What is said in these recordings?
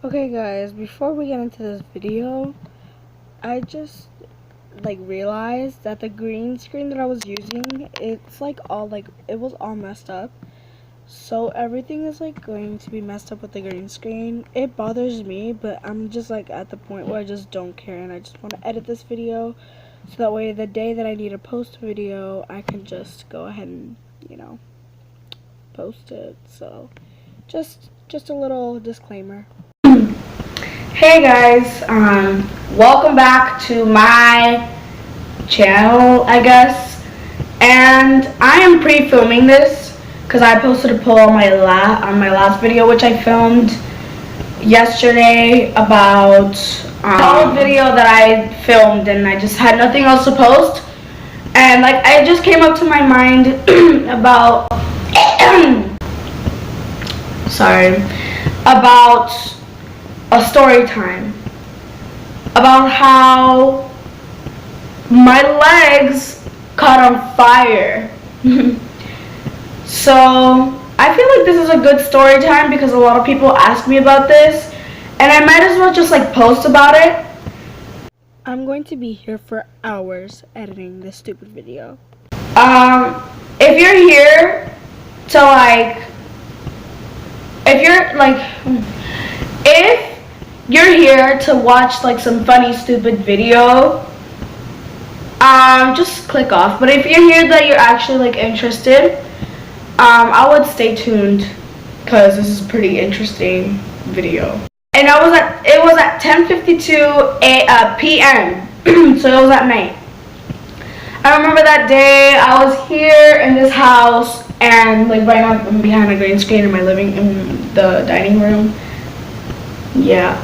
Okay guys, before we get into this video, I just realized that the green screen that I was using, it's it was all messed up. So everything is going to be messed up with the green screen. It bothers me, but I'm just at the point where I just don't care, and I just want to edit this video so that way the day that I need to post a video, I can just go ahead and, post it. So just a little disclaimer. Hey guys, welcome back to my channel, I guess. And I am pre-filming this because I posted a poll on my last video, which I filmed yesterday about a video that I filmed, and I just had nothing else to post. And I just came up to my mind about about a story time, about how my legs caught on fire. So I feel like this is a good story time because a lot of people ask me about this, and I might as well just post about it. I'm going to be here for hours editing this stupid video. If you're here to if you're here to watch some funny stupid video, just click off. But if you're here that you're actually interested, I would stay tuned because this is a pretty interesting video. And it was at 10:52 p.m. so it was at night. I remember that day I was here in this house, and right now I'm behind a green screen in the dining room. Yeah,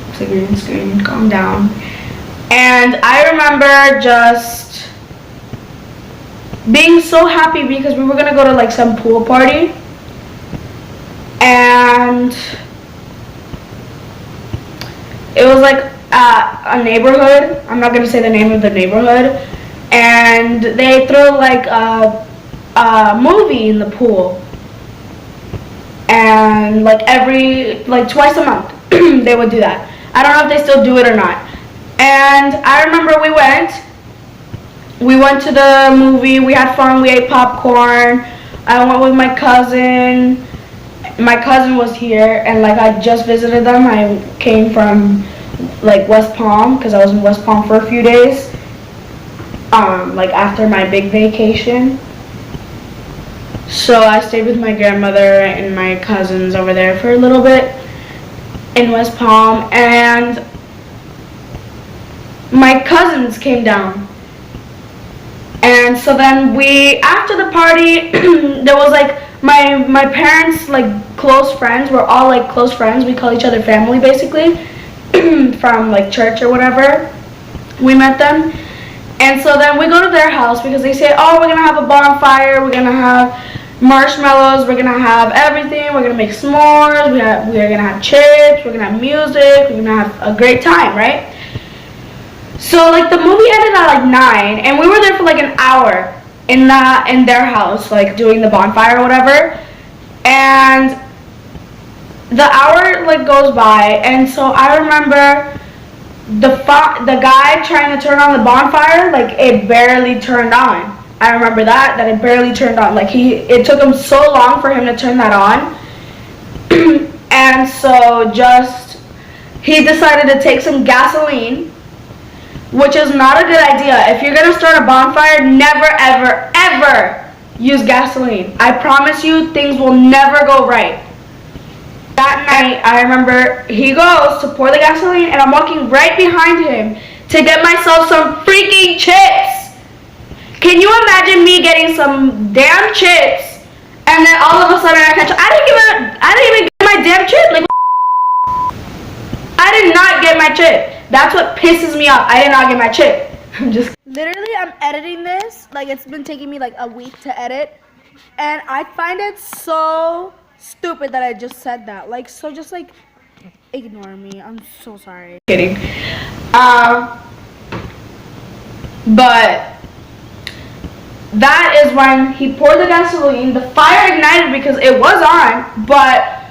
it's a green screen. Calm down. And I remember just being so happy because we were gonna go to some pool party, and it was a neighborhood. I'm not gonna say the name of the neighborhood, and they throw a movie in the pool, and twice a month they would do that. I don't know if they still do it or not. And I remember we went to the movie, we had fun, we ate popcorn. I went with my cousin. My cousin was here, and I just visited them. I came from West Palm because I was in West Palm for a few days, after my big vacation. So I stayed with my grandmother and my cousins over there for a little bit in West Palm, and my cousins came down. And so then after the party, there was my parents close friends. We're all close friends. We call each other family basically from church or whatever. We met them. And so then we go to their house because they say, oh, we're gonna have a bonfire, we're gonna have marshmallows, we're gonna have everything, we're gonna make s'mores, we're gonna have chips, we're gonna have music, we're gonna have a great time, right? So the movie ended at 9, and we were there for an hour in their house, doing the bonfire or whatever. And the hour goes by, and so I remember the guy trying to turn on the bonfire, it barely turned on. I remember that it barely turned on. It took him so long for him to turn that on. And so he decided to take some gasoline, which is not a good idea. If you're gonna start a bonfire, never ever ever use gasoline. I promise you, things will never go right. That night, I remember he goes to pour the gasoline, and I'm walking right behind him to get myself some freaking chips. Can you imagine me getting some damn chips, and then all of a sudden I catch? I didn't even get my damn chip. I did not get my chip. That's what pisses me off. I did not get my chip. Literally, I'm editing this. It's been taking me a week to edit, and I find it so stupid that I just said that. So just ignore me. I'm so sorry. Kidding. But that is when he poured the gasoline. The fire ignited because it was on, but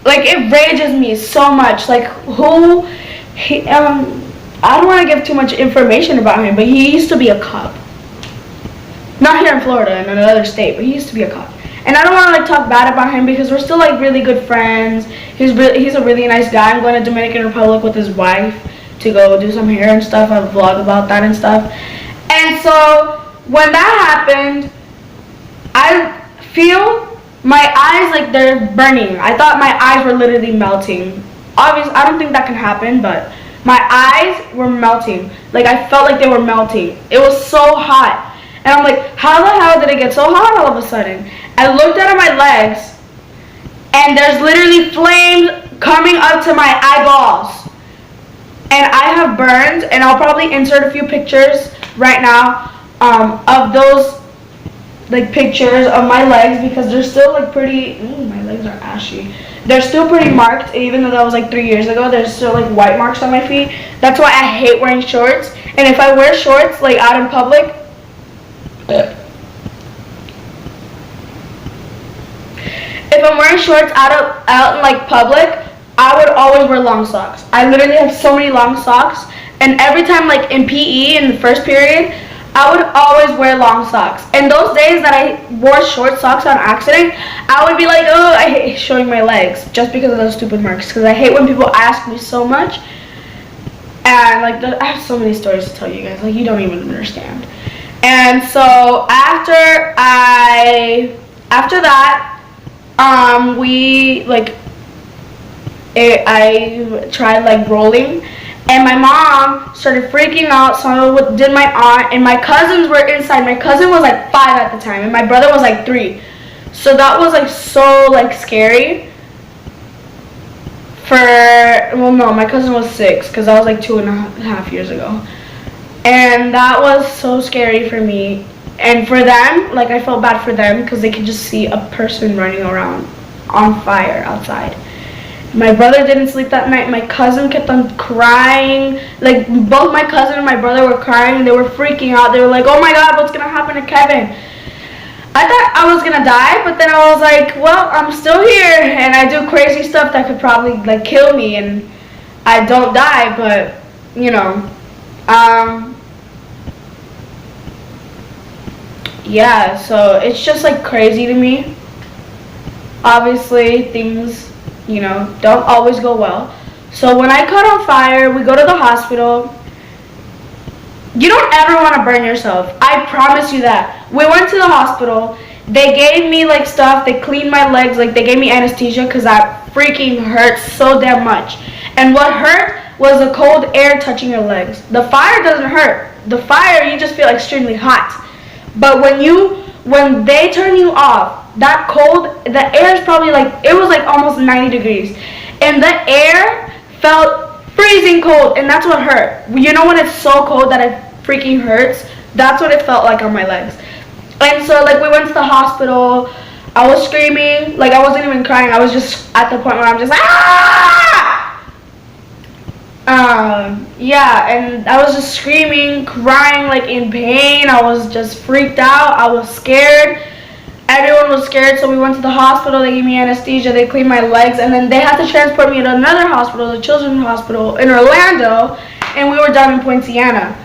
Like, it rages me so much. Like, I don't want to give too much information about him, but he used to be a cop. Not here in Florida, in another state, but he used to be a cop. And I don't want to like talk bad about him because we're still like really good friends. He's a really nice guy. I'm going to Dominican Republic with his wife to go do some hair and stuff. I'll vlog about that and stuff. And so when that happened, I feel my eyes like they're burning. I thought my eyes were literally melting. Obviously, I don't think that can happen, but my eyes were melting. Like, I felt like they were melting. It was so hot. And I'm like, how the hell did it get so hot all of a sudden? I looked at my legs, and there's literally flames coming up to my eyeballs. And I have burns, and I'll probably insert a few pictures right now of those like pictures of my legs because they're still like pretty. My legs are ashy. They're still pretty marked, even though that was like 3 years ago. There's still like white marks on my feet. That's why I hate wearing shorts. And if I wear shorts like out in public, if I'm wearing shorts out in like public, I would always wear long socks. I literally have so many long socks, and every time like in PE in the first period, I would always wear long socks. And those days that I wore short socks on accident, I would be like, oh, I hate showing my legs just because of those stupid marks. Because I hate when people ask me so much. And like, I have so many stories to tell you guys. Like, you don't even understand. And so after that, we like, I tried like rolling. And my mom started freaking out, so did my aunt, and my cousins were inside. My cousin was like 5 at the time, and my brother was like 3. So that was like so like scary. Well, no, my cousin was 6, because that was like 2.5 years ago. And that was so scary for me. And for them, like I felt bad for them, because they could just see a person running around on fire outside. My brother didn't sleep that night. My cousin kept on crying. Like, both my cousin and my brother were crying. They were freaking out. They were like, oh my God, what's going to happen to Kevin? I thought I was going to die, but then I was like, well, I'm still here. And I do crazy stuff that could probably, like, kill me. And I don't die, but, you know. Yeah, so it's just, like, crazy to me. Obviously, things, you know, don't always go well. So when I caught on fire, we go to the hospital. You don't ever want to burn yourself. I promise you that. We went to the hospital. They gave me like stuff. They cleaned my legs. Like, they gave me anesthesia because that freaking hurt so damn much. And what hurt was the cold air touching your legs. The fire doesn't hurt. The fire, you just feel extremely hot. But when they turn you off, that cold, the air is probably like, it was like almost 90 degrees. And the air felt freezing cold, and that's what hurt. You know when it's so cold that it freaking hurts? That's what it felt like on my legs. And so like we went to the hospital. I was screaming. Like, I wasn't even crying. I was just at the point where I'm just like, ah! Yeah, and I was just screaming, crying, like in pain. I was just freaked out. I was scared. Everyone was scared, so we went to the hospital. They gave me anesthesia. They cleaned my legs, and then they had to transport me to another hospital, the Children's Hospital in Orlando, and we were down in Poinciana.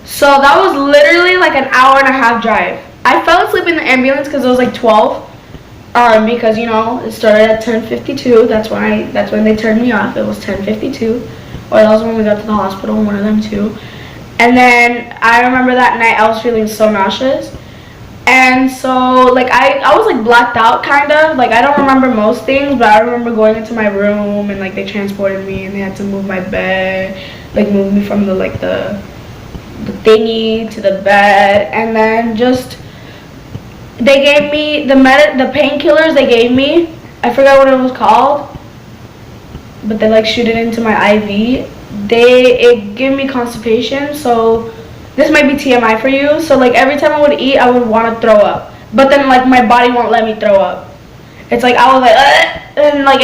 So that was literally like an hour-and-a-half drive. I fell asleep in the ambulance because it was like 12, because, you know, it started at 10:52. That's when they turned me off. It was 10:52, or that was when we got to the hospital, one of them too. And then I remember that night I was feeling so nauseous. And so, like, I was, like, blacked out, kind of. Like, I don't remember most things, but I remember going into my room, and, like, they transported me, and they had to move my bed, like, move me from the thingy to the bed, and then just, they gave me, the painkillers they gave me, I forgot what it was called, but they, like, shoot it into my IV. It gave me constipation, so this might be TMI for you. So like every time I would eat, I would want to throw up, but then like my body won't let me throw up. It's like I was like, and like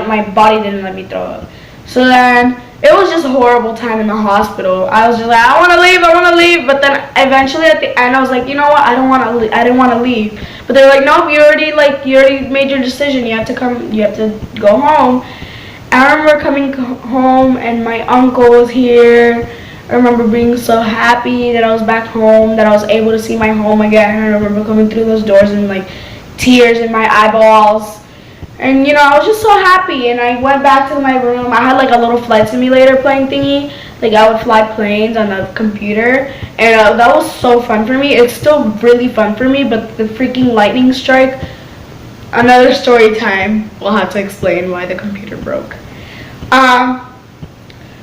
my body didn't let me throw up. So then it was just a horrible time in the hospital. I was just like, I want to leave. But then eventually at the end, I was like, you know what? I didn't want to leave. But But they're like, nope, you already made your decision. You have to go home. I remember coming home and my uncle was here. I remember being so happy that I was back home, that I was able to see my home again. I remember coming through those doors and like tears in my eyeballs. And I was just so happy, and I went back to my room. I had like a little flight simulator playing thingy. Like I would fly planes on the computer, and that was so fun for me. It's still really fun for me, but the freaking lightning strike, another story time. We'll have to explain why the computer broke.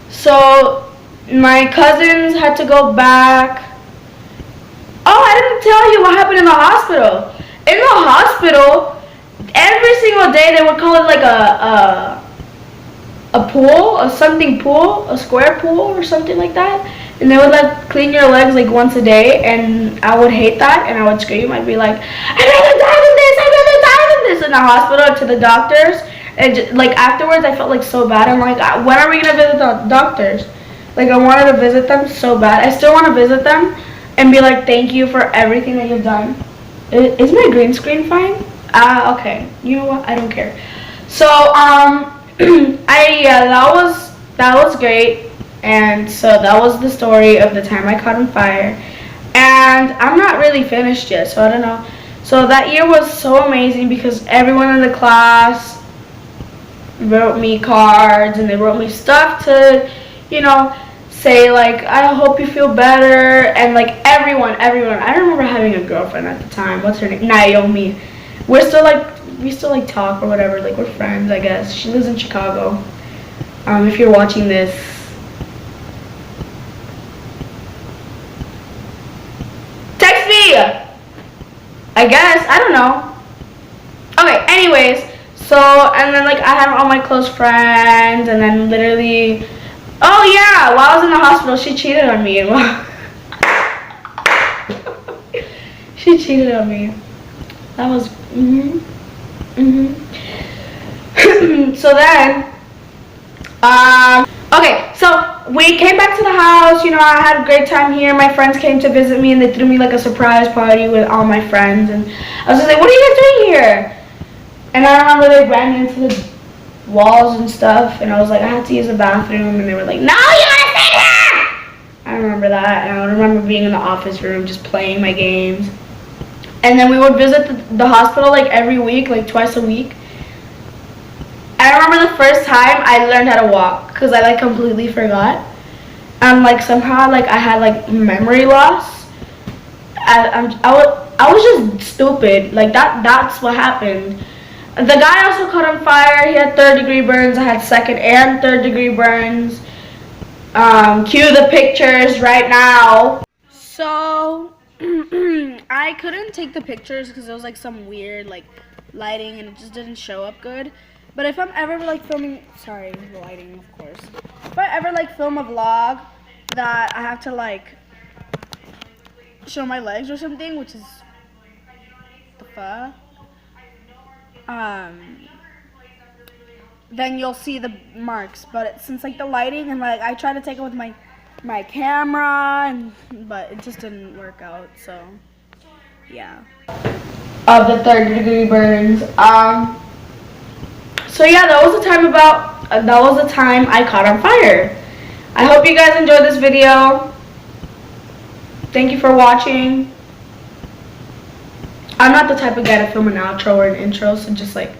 So my cousins had to go back. Oh, I didn't tell you what happened in the hospital. In the hospital, every single day they would call it like a pool, a square pool or something like that. And they would like clean your legs like once a day, and I would hate that, and I would scream. I'd be like, I'd rather die than this, I'd rather die than this, in the hospital to the doctors. And just, like afterwards I felt like so bad. I'm like, when are we gonna visit the doctors? Like I wanted to visit them so bad. I still want to visit them and be like, thank you for everything that you've done. Is my green screen fine? Okay. You know what? I don't care. So that was great. And so that was the story of the time I caught on fire. And I'm not really finished yet, so I don't know. So that year was so amazing because everyone in the class wrote me cards, and they wrote me stuff to, say like, I hope you feel better. And like everyone. I remember having a girlfriend at the time. What's her name? Naomi. We still talk or whatever. Like we're friends, I guess. She lives in Chicago. If you're watching this, text me. I guess, I don't know. Okay. Anyways, so and then like I had all my close friends, and then literally, oh yeah, while I was in the hospital, she cheated on me. She cheated on me. That was So then, okay, so we came back to the house. I had a great time here. My friends came to visit me, and they threw me like a surprise party with all my friends. And I was just like, "What are you guys doing here?" And I remember they ran me into the walls and stuff, and I was like, I had to use the bathroom, and they were like, "No, you gotta stay here!" I remember that, and I remember being in the office room just playing my games. And then we would visit the hospital like every week, like twice a week. I remember the first time I learned how to walk because I like completely forgot. And like somehow like I had like memory loss. I was just stupid. Like that's what happened. The guy also caught on fire. He had 3rd-degree burns. I had 2nd and 3rd-degree burns. Cue the pictures right now. So I couldn't take the pictures because it was like some weird like lighting, and it just didn't show up good. But if I'm ever like filming, sorry, the lighting, of course. If I ever like film a vlog that I have to like show my legs or something, which is the fuck, then you'll see the marks. But since like the lighting and like I tried to take it with my camera, but it just didn't work out. So yeah. Of the 3rd-degree burns. So yeah, that was the time I caught on fire. I hope you guys enjoyed this video. Thank you for watching. I'm not the type of guy to film an outro or an intro, so just like